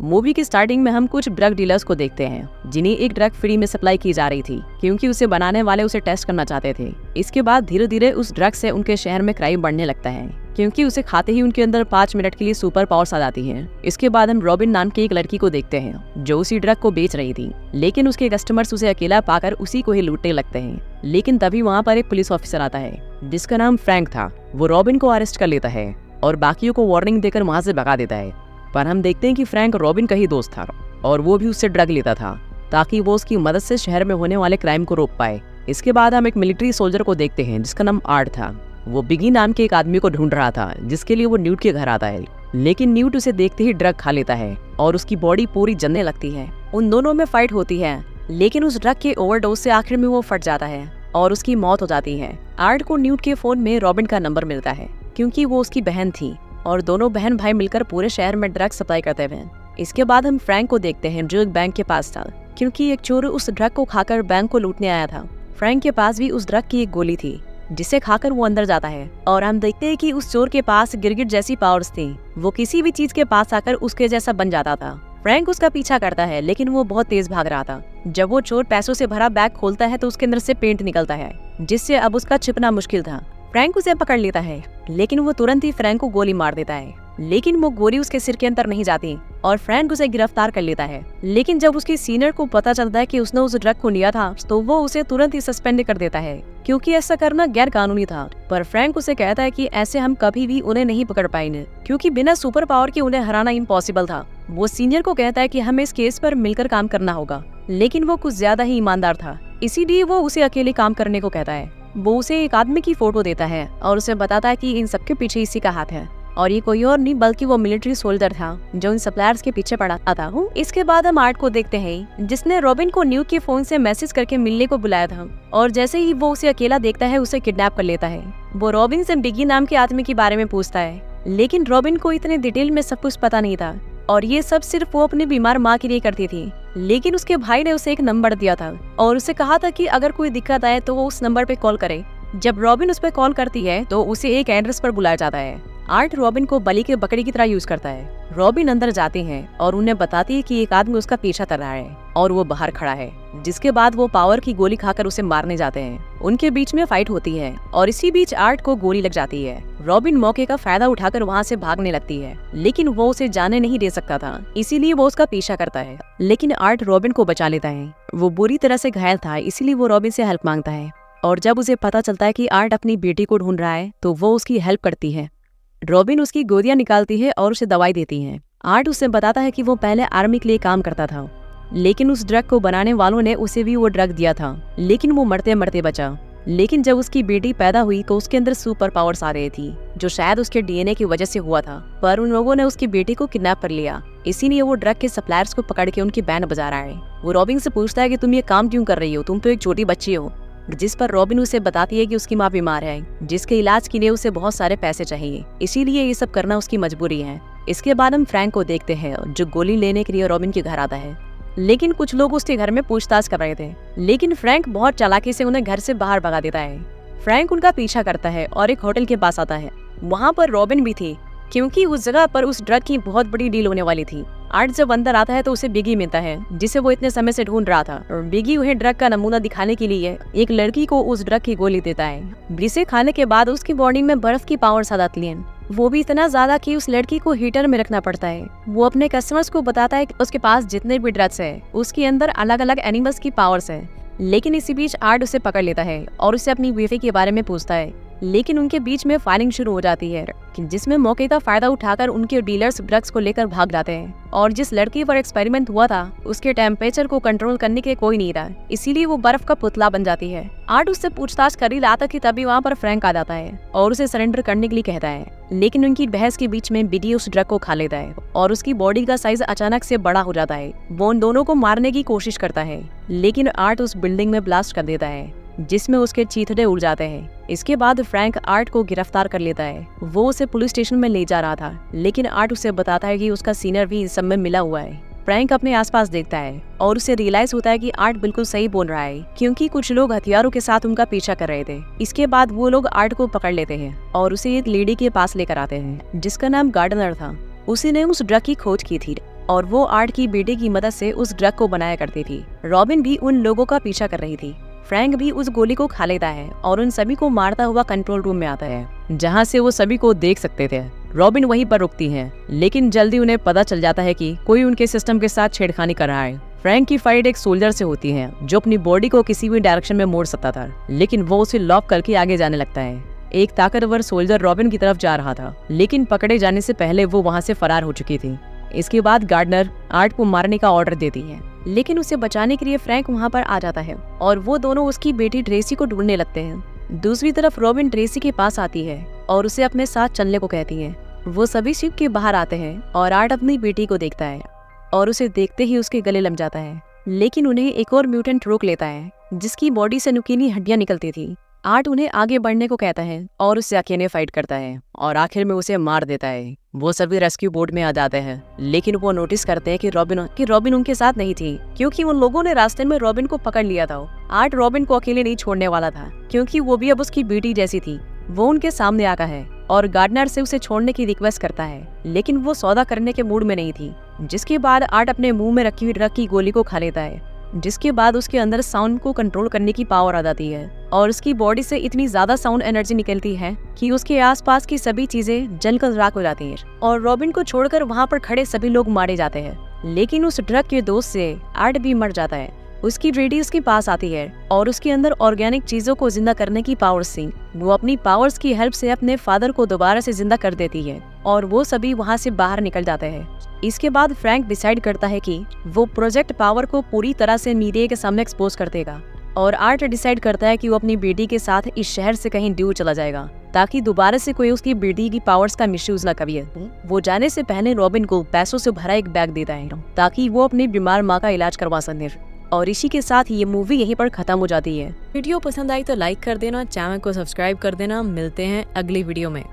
Movie की starting में हम कुछ ड्रग डीलर्स को देखते हैं जिन्हें एक ड्रग फ्री में सप्लाई की जा रही थी क्योंकि उसे बनाने वाले उसे टेस्ट करना चाहते थे। इसके बाद धीरे धीरे उस ड्रग से उनके शहर में क्राइम बढ़ने लगता है क्योंकि उसे खाते ही उनके अंदर 5 मिनट के लिए सुपर पावर्स आ जाती हैं। इसके बाद हम रॉबिन नाम की एक लड़की को देखते हैं जो उसी ड्रग को बेच रही थी, लेकिन उसके कस्टमर्स उसे अकेला पाकर उसी को ही लूटने लगते हैं। लेकिन तभी वहाँ पर एक पुलिस ऑफिसर आता है जिसका नाम फ्रैंक था। वो रॉबिन को अरेस्ट कर लेता है और बाकियों को वार्निंग देकर वहाँ से भगा देता है। पर हम देखते हैं कि फ्रैंक रॉबिन का ही दोस्त था और वो भी उससे ड्रग लेता था ताकि वो उसकी मदद से शहर में होने वाले क्राइम को रोक पाए। इसके बाद हम एक मिलिट्री सोल्जर को देखते हैं जिसका नाम आर्ट था। वो बिगी नाम के एक आदमी को ढूंढ रहा था जिसके लिए वो न्यूट के घर आता है, लेकिन न्यूट उसे देखते ही ड्रग खा लेता है और उसकी बॉडी पूरी जलने लगती है। उन दोनों में फाइट होती है, लेकिन उस ड्रग के ओवरडोज से आखिर में वो फट जाता है और उसकी मौत हो जाती है। आर्ट को न्यूट के फोन में रॉबिन का नंबर मिलता है क्योंकि वो उसकी बहन थी और दोनों बहन भाई मिलकर पूरे शहर में ड्रग सप्लाई करते हुए। इसके बाद हम फ्रैंक को देखते हैं जो एक बैंक के पास था क्योंकि एक चोर उस ड्रग को खाकर बैंक को लूटने आया था। फ्रैंक के पास भी उस ड्रग की एक गोली थी जिसे खाकर वो अंदर जाता है और हम देखते हैं कि उस चोर के पास गिरगिट जैसी पावर्स थी। वो किसी भी चीज के पास आकर उसके जैसा बन जाता था। फ्रैंक उसका पीछा करता है लेकिन वो बहुत तेज भाग रहा था। जब वो चोर पैसों से भरा बैग खोलता है तो उसके अंदर से पेंट निकलता है जिससे अब उसका छिपना मुश्किल था। फ्रैंक उसे पकड़ लेता है लेकिन वो तुरंत ही फ्रैंक को गोली मार देता है, लेकिन वो गोली उसके सिर के अंदर नहीं जाती और फ्रैंक उसे गिरफ्तार कर लेता है। लेकिन जब उसके सीनियर को पता चलता है कि उसने उस ड्रग को लिया था तो वो उसे तुरंत ही सस्पेंड कर देता है क्योंकि ऐसा करना गैर कानूनी था। पर फ्रैंक उसे कहता है कि ऐसे हम कभी भी उन्हें नहीं पकड़ पाएंगे क्योंकि बिना सुपर पावर के उन्हें हराना इम्पॉसिबल था। वो सीनियर को कहता है कि हमें इस केस पर मिलकर काम करना होगा, लेकिन वो कुछ ज्यादा ही ईमानदार था, इसीलिए वो उसे अकेले काम करने को कहता है। वो उसे एक आदमी की फोटो देता है और उसे बताता है कि इन सबके पीछे इसी का हाथ है और ये कोई और नहीं बल्कि वो मिलिट्री सोल्जर था जो इन सप्लायर्स के पीछे पड़ा था। इसके बाद हम आर्ट को देखते हैं जिसने रॉबिन को न्यू के फोन से मैसेज करके मिलने को बुलाया था और जैसे ही वो उसे अकेला देखता है उसे किडनैप कर लेता है। वो रॉबिन से बिगी नाम के आदमी के बारे में पूछता है, लेकिन रॉबिन को इतने डिटेल में सब कुछ पता नहीं था और ये सब सिर्फ वो अपनी बीमार माँ के लिए करती थी। लेकिन उसके भाई ने उसे एक नंबर दिया था और उसे कहा था कि अगर कोई दिक्कत आए तो वो उस नंबर पे कॉल करे। जब रॉबिन उस पर कॉल करती है तो उसे एक एड्रेस पर बुलाया जाता है। आर्ट रॉबिन को बलि के बकरी की तरह यूज करता है। रॉबिन अंदर जाते हैं और उन्हें बताती है कि एक आदमी उसका पीछा कर रहा है और वो बाहर खड़ा है, जिसके बाद वो पावर की गोली खाकर उसे मारने जाते हैं। उनके बीच में फाइट होती है और इसी बीच आर्ट को गोली लग जाती है। रॉबिन मौके का फायदा उठाकर वहाँ से भागने लगती है, लेकिन वो उसे जाने नहीं दे सकता था, इसीलिए वो उसका पीछा करता है। लेकिन आर्ट रॉबिन को बचा लेता है। वो बुरी तरह से घायल था, इसीलिए वो रॉबिन से हेल्प मांगता है और जब उसे पता चलता है कि आर्ट अपनी बेटी को ढूंढ रहा है तो वो उसकी हेल्प करती है। रॉबिन उसकी गोलियां निकालती है और उसे दवाई देती है। आर्ट उसे बताता है कि वो पहले आर्मी के लिए काम करता था, लेकिन उस ड्रग को बनाने वालों ने उसे भी वो ड्रग दिया था, लेकिन वो मरते मरते बचा। लेकिन जब उसकी बेटी पैदा हुई तो उसके अंदर सुपर पावर्स आ रही थी जो शायद उसके डीएनए की वजह से हुआ था, पर उन लोगों ने उसकी बेटी को किडनैप कर लिया, इसीलिए वो ड्रग के सप्लायर्स को पकड़ के उनकी बैंड बजा रहा है। वो रॉबिन से पूछता है कि तुम ये काम क्यों कर रही हो, तुम तो एक छोटी बच्ची हो, जिस पर रॉबिन उसे बताती है कि उसकी माँ बीमार है जिसके इलाज के लिए उसे बहुत सारे पैसे चाहिए, इसीलिए ये सब करना उसकी मजबूरी है। इसके बाद हम फ्रैंक को देखते हैं जो गोली लेने के लिए रॉबिन के घर आता है, लेकिन कुछ लोग उसके घर में पूछताछ कर रहे थे, लेकिन फ्रैंक बहुत चालाकी से उन्हें घर से बाहर भगा देता है। फ्रैंक उनका पीछा करता है और एक होटल के पास आता है। वहाँ पर रॉबिन भी थी क्योंकि उस जगह पर उस ड्रग की बहुत बड़ी डील होने वाली थी। आर्ट जब अंदर आता है तो उसे बिगी मिलता है जिसे वो इतने समय से ढूंढ रहा था और बिगी उन्हें ड्रग का नमूना दिखाने के लिए एक लड़की को उस ड्रग की गोली देता है, जिसे खाने के बाद उसकी बॉडी में बर्फ की पावर्स आ जाती हैं, वो भी इतना ज्यादा कि उस लड़की को हीटर में रखना पड़ता है। वो अपने कस्टमर्स को बताता है कि उसके पास जितने भी ड्रग्स है उसके अंदर अलग अलग एनिमल्स की पावर्स है, लेकिन इसी बीच आर्ट उसे पकड़ लेता है और उसे अपनी बीवी के बारे में पूछता है। लेकिन उनके बीच में फायरिंग शुरू हो जाती है जिसमें मौके का फायदा उठाकर उनके डीलर्स ड्रग्स को लेकर भाग जाते हैं और जिस लड़की पर एक्सपेरिमेंट हुआ था उसके टेम्परेचर को कंट्रोल करने के कोई नहीं था, इसीलिए वो बर्फ का पुतला बन जाती है। आर्ट उससे पूछताछ कर ही रहा था कि तभी वहाँ पर फ्रैंक आ जाता है और उसे सरेंडर करने के लिए कहता है, लेकिन उनकी बहस के बीच में बिगी उस ड्रग को खा लेता है और उसकी बॉडी का साइज अचानक से बड़ा हो जाता है। वो उन दोनों को मारने की कोशिश करता है, लेकिन आर्ट उस बिल्डिंग में ब्लास्ट कर देता है जिसमें उसके चीथड़े उड़ जाते हैं। इसके बाद फ्रैंक आर्ट को गिरफ्तार कर लेता है। वो उसे पुलिस स्टेशन में ले जा रहा था, लेकिन आर्ट उसे बताता है कि उसका सीनियर भी इस सब में मिला हुआ है। फ्रैंक अपने आसपास देखता है और उसे रियलाइज होता है कि आर्ट बिल्कुल सही बोल रहा है क्योंकि कुछ लोग हथियारों के साथ उनका पीछा कर रहे थे। इसके बाद वो लोग आर्ट को पकड़ लेते हैं और उसे एक लेडी के पास लेकर आते हैं जिसका नाम गार्डनर था। उसी ने उस ड्रग की खोज की थी और वो आर्ट की बेटे की मदद से उस ड्रग को बनाया करती थी। रॉबिन भी उन लोगों का पीछा कर रही थी। फ्रैंक भी उस गोली को खा लेता है और उन सभी को मारता हुआ कंट्रोल रूम में आता है, जहाँ से वो सभी को देख सकते थे। रॉबिन वहीं पर रुकती है, लेकिन जल्दी उन्हें पता चल जाता है कि कोई उनके सिस्टम के साथ छेड़खानी कर रहा है। फ्रैंक की फाइट एक सोल्जर से होती है जो अपनी बॉडी को किसी भी डायरेक्शन में मोड़ सकता था, लेकिन वो उसे लॉक करके आगे जाने लगता है। एक ताकतवर सोल्जर रॉबिन की तरफ जा रहा था, लेकिन पकड़े जाने से पहले वो वहाँ से फरार हो चुकी थी। इसके बाद गार्डनर आर्ट को मारने का ऑर्डर देती है, लेकिन उसे बचाने के लिए फ्रैंक वहाँ पर आ जाता है और वो दोनों उसकी बेटी ट्रेसी को ढूंढने लगते हैं। दूसरी तरफ रॉबिन ट्रेसी के पास आती है और उसे अपने साथ चलने को कहती है। वो सभी शिप के बाहर आते हैं और आर्ट अपनी बेटी को देखता है और उसे देखते ही उसके गले लग जाता है, लेकिन उन्हें एक और म्यूटेंट रोक लेता है जिसकी बॉडी से नुकीली हड्डियां निकलती थी। आर्ट उन्हें आगे बढ़ने को कहता है और उससे अकेले फाइट करता है और आखिर में उसे मार देता है। वो सभी रेस्क्यू बोट में आ जाते हैं, लेकिन वो नोटिस करते हैं कि रॉबिन उनके साथ नहीं थी, क्योंकि उन लोगों ने रास्ते में रॉबिन को पकड़ लिया था। आर्ट रॉबिन को अकेले नहीं छोड़ने वाला था, क्योंकि वो भी अब उसकी बेटी जैसी थी। वो उनके सामने आता है और गार्डनर से उसे छोड़ने की रिक्वेस्ट करता है, लेकिन वो सौदा करने के मूड में नहीं थी। जिसके बाद आर्ट अपने मुंह में रखी हुई ड्रग की गोली को खा लेता है, जिसके बाद उसके अंदर साउंड को कंट्रोल करने की पावर आ जाती है और उसकी बॉडी से इतनी ज्यादा साउंड एनर्जी निकलती है कि उसके आसपास की सभी चीजें जलकर राख हो जाती हैं और रॉबिन को छोड़कर वहाँ पर खड़े सभी लोग मारे जाते हैं। लेकिन उस ड्रग के दोस्त से आर्ट भी मर जाता है। उसकी बेटी उसके पास आती है और उसके अंदर ऑर्गेनिक चीजों को जिंदा करने की पावर्स थी। वो अपनी पावर्स की हेल्प से अपने फादर को दोबारा से जिंदा कर देती है और वो सभी वहाँ से बाहर निकल जाते हैं। इसके बाद फ्रैंक डिसाइड करता है कि वो प्रोजेक्ट पावर को पूरी तरह से मीडिया के सामने एक्सपोज कर देगा और आर्ट डिसाइड करता है कि वो अपनी बेटी के साथ इस शहर से कहीं दूर चला जाएगा, ताकि दोबारा से कोई उसकी बेटी की पावर्स का मिसयूज न करे। वो जाने से पहले रॉबिन को पैसों से भरा एक बैग देता है ताकि वो अपनी बीमार माँ का इलाज करवा सके। और इसी के साथ ये मूवी यहीं पर खत्म हो जाती है। वीडियो पसंद आई तो लाइक कर देना, चैनल को सब्सक्राइब कर देना। मिलते हैं अगली वीडियो में।